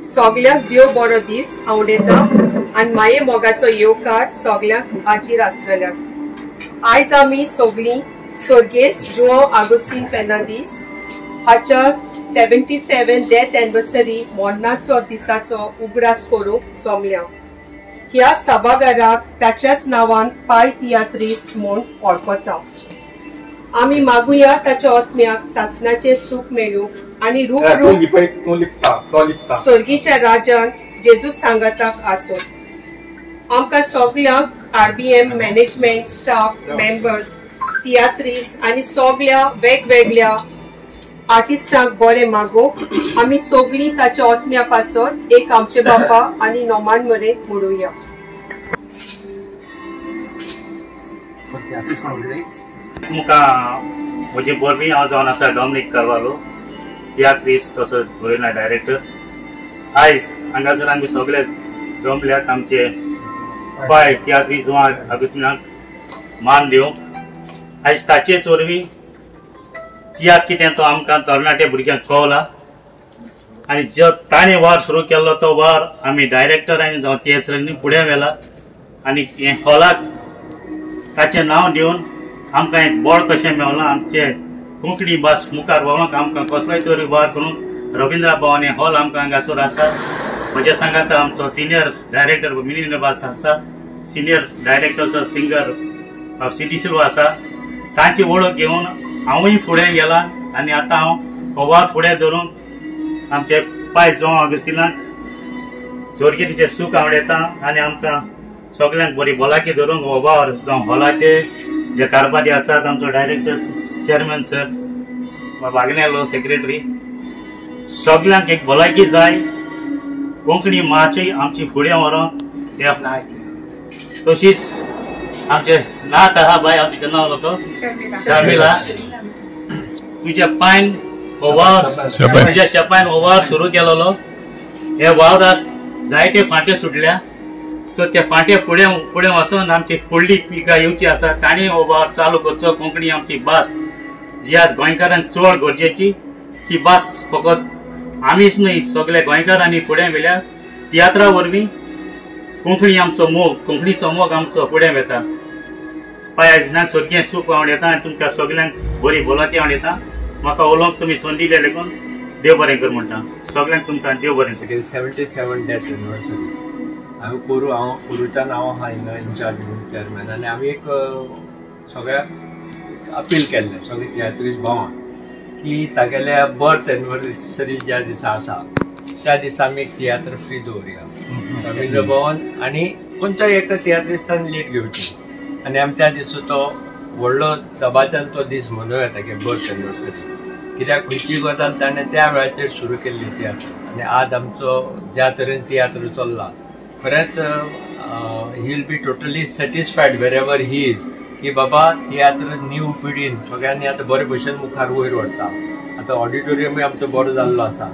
सगळ्यांक देव बरो दीस हांव उलयतां आनी माये मोगाचो येवकार सगळ्यांक हाजीर आसलेल्यांक। आयज आमी सगळीं सर्गेस्त जुआंव आगोस्तीन फेर्नांदीस हाच्या 77 डेथ एनिवर्सरी मोडनाचो दिसाचो उगडास करूंक जमल्या। ह्या सभाघराक ताच्याच नांवान पाय तियात्रीस म्हूण वळखता। आमी मागुया ताच्या आत्म्याक सासणाचे सूख मेळूं आनी सर्गीच्या राजान जेजू सांगाताक आसूं। आमकां सगळ्यांक RBM मॅनेजमेंट स्टाफ मेंबर्स तियात्रीस आनी सगळ्या वेगवेगळ्या आर्टिस्टांक बरें मागो। आमी सगळीं ताच्या आत्म्या पासत एक आमचे बापा आनी नोमान मरे म्हणुया। मुझे बोरबी हांव जावन आसा डॉमिनिक कारवालो तियात्रीस तसोच गोयना डायरेक्टर। आयज हांगासर आमी सगळे जमल्यात आमचे पाय तियात्रीस जुआंव आगोस्तीनाक मान दिवंक। आयज ताचेच वरवीं तियात्र कितें तो आमकां तरणाटे भुरग्यांक कळला आनी जो ताणें वार सुरू केल्लो तो वार आमी डायरेक्टर आनी जावं तियात्रांनी फुडें व्हेला आनी हे हॉलाक ताचें नांव दिवन आमकां एक बळ कशें मेवलां। आमचे कोंकणी भास मुखार व्हरोंक आमकां कसलोय तरी वार करून रविंद्र भवन हे हॉल आमकां हांगासर आसा। म्हज्या सांगात आमचो सिनियर डायरेक्टर मिलिंद बास आसा, सिनियर डायरेक्टर सिंगर सिटी सिल्वा आसा। तांची वळख घेवन हांवूय फुडें गेलां आनी आतां हांव हो वार फुडें धरून आमचे पाय जुआंव आगोस्तीनाक सर्गेचें सूख आवडयता आनी आमकां सगळ्यांक बरी भलायकी धरूंक हो वार जावं हॉलाचे जे कारभारी आसात आमचो डायरेक्टर चेअरमॅन सर वागनेलो सेक्रेटरी सगळ्यांक एक भलायकी जाय। कोंकणी माची आमची फुडें व्हरोंक तशीच आमचे नात आहा बाय आमचें नांव नको शर्मिला तुज्या पायन हो वार तुज्या शेपायन हो वार सुरू केलेलो। हे वावराक जायते फांटे सुटल्या सो ते फांटे फुडें वचून आमची फुडली पिकां येवची आसा तांणी हो वार चालू करचो। कोंकणी आमची भास जी आज गोंयकारांक चड गरजेची ती भास फकत आमीच न्हय सगळे गोंयकारांनी फुडें व्हेल्या। तियात्रा वरवीं कोंकणी आमचो मोग कोंकणीचो मोग आमचो फुडें वेता। पाय आयजनाक सगळें सूख आवडयता आनी तुमकां सगळ्यांक बरी भलायकी आवडयता। म्हाका उलोवंक तुमी संदी दिल्या देखून देव बरें कर म्हणटा सगळ्यांक तुमकां देव बरें कर। 77 डेथ एनिवर्सरी हांव पोरूच्यान हांव आहा हिंगा इन्चार्ज म्हणून चेअरमॅन आनी आमी एक सगळ्याक अपील केल्लें सगळे तियात्रीस भावांक की तागेल्या बर्थ एनिवर्सरी ज्या दिसा आसा त्या दिसा आमी एक तियात्र फ्री दवरुया रविंद्र भवन आनी खंयच्याय एका तियात्रिस्तान लीड घेवची आनी आमी त्या दिसा तो व्हडलो दबाच्यान तो दीस मनोवया तागे बर्थ एनिवर्सरी। कित्याक खंयची गजाल ताणें त्या वेळाचेर सुरू केल्ली तियात्र आनी आज आमचो ज्या तरेन तियात्र चल्ला खरेंच he will be totally satisfied wherever he is की बाबा तियात्र न्यू पिढीन सगळ्यांनी आतां बरे भशेन मुखार वयर व्हरता। आतां ऑडिटोरियमूय आमचो बरो जाल्लो आसा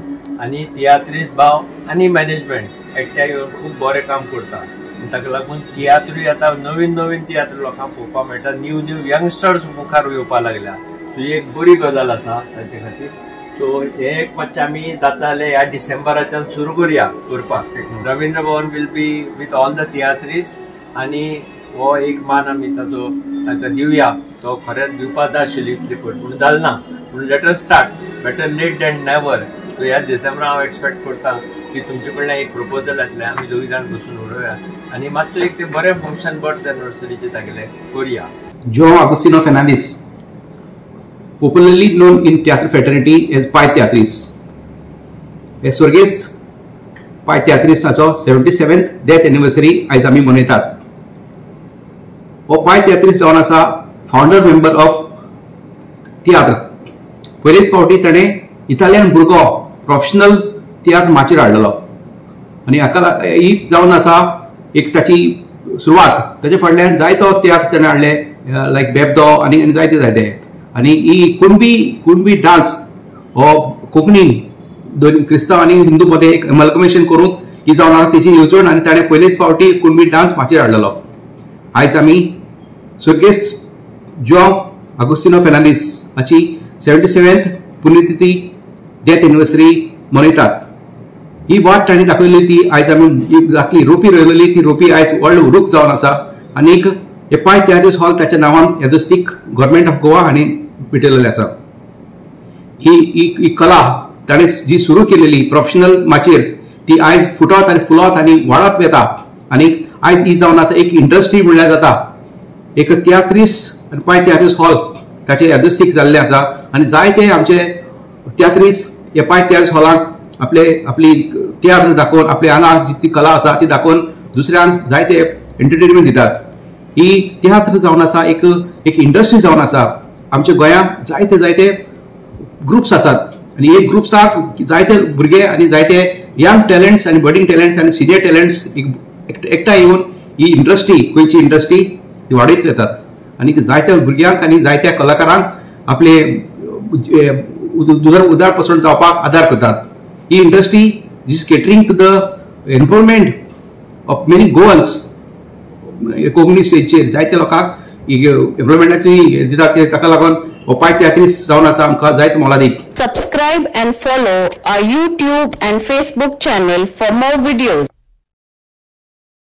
आनी तियात्रीस भाव आनी मॅनेजमेंट एकठांय येवन खूब बरें काम करता। ताका लागून तियात्रूय आतां नवीन नवीन तियात्र लोकांक पळोवपाक मेळटा। न्यू यंगस्टर्स मुखार येवपाक लागल्या ही एक बरी गजाल आसा ताचे खातीर। सो हे एक मातशें आमी जाता जाल्यार ह्या डिसेंबराच्यान सुरू करपाक Ravindra Bhavan will be with all the tiatrists आनी हो एक मान आमी ताका दिवया। तो खरेंच दिवपाक जाय आशिल्ली इतली पयलीं पूण जालें ना पूण let us start better late than never. So ह्या डिसेंबराक हांव एक्सपेक्ट करता की तुमचे कडल्यान एक प्रपोजल येतलें आमी दोगी जाण बसून उलोवया आनी मातसो एक ते बरें फंक्शन बर्थ एनिवर्सरीचें तागेलें करुया। João Agostinho Fernandes popularly known in theatre fraternity as Pai Teatris. हे सर्गेस्त पाय तियात्रीसाचो 77th डेथ एनिवर्सरी आयज आमी मनयतात। हो पाय तियात्रीस जावन आसा फाउंडर मेंबर ऑफ तियात्र। पयलेच फावटी ताणें इटालियन भुरगो प्रोफेशनल तियात्र माचेर हाडलेलो आनी हाका ही जावन आसा एक ताची सुरवात। ताचे फाटल्यान जायतो तियात्र ताणें हाडले लायक बेबदो आनी जायते आनी ही कुणबी डान्स हो कोंकणीन दोन क्रिस्तांव आनी हिंदू मध्ये एक अमलगमेशन करून ही जावन आसा तेची येवजण आनी ताणें पयलेच फावटी कुणबी डान्स माचेर हाडलेलो। आयज आमी सर्गेस्त जुआंव आगोस्तिनो फेर्नांदीस हाची 77th पुण्यतिथी डेथ एनिवर्सरी मनयतात. ही वाट ताणी दाखयली ती आयज आमी दाखली रोपी रोयलेली ती रोपी आयज व्हडलो उरूक जावन आसा. आनीक हे पाय त्यादीस हॉल ताच्या नांवान येदोस्तीक गव्हर्नमेंट ऑफ गोवा हांणी भेटयलेले आसा. ही कला ताणें जी सुरू केलेली प्रोफेशनल माचेर ती आयज फुटत आनी फुलत आनी वाडत वेता. आनी आयज ही जावन आसा एक इंडस्ट्री म्हणल्यार जाता. एक तियात्रीस आनी पाय तियात्रीस हॉल ताचे येदोस्तीक जाल्ले आसा. आनी जायते आमचे तियात्रीस हे पाय तियात्रीस हॉलांत आपली तियात्र दाखोवन आपली हांगा जी कला आसा ती दाखोवन दुसऱ्यांक जायते एंटरटेनमेंट दितात. ही तियात्र जावन आसा एक इंडस्ट्री जावन आसा. आमच्या गोंयांत जायते ग्रुप्स आसात आनी हे ग्रुप्साक जायते भुरगे आनी जायते यंग टॅलंट्स आनी बडिंग टॅलंट्स आनी सिनियर टॅलंट्स एकठांय येवन ही इंडस्ट्री गोंयची इंडस्ट्री ही वाडयत येतात. आनी जायत्या भुरग्यांक आनी जायत्या कलाकारांक आपले उदार पसण जावपाक आदार करतात. ही industry is catering to the employment of many Goans. Konkani स्टेजीचेर जायत्या लोकांक एम्प्लॉयमेंटाची दितात ताका लागून हो पाय तियात्रीस जावन आसा आमकां जायत मोलादीक. Subscribe and follow our YouTube and Facebook channel for more videos.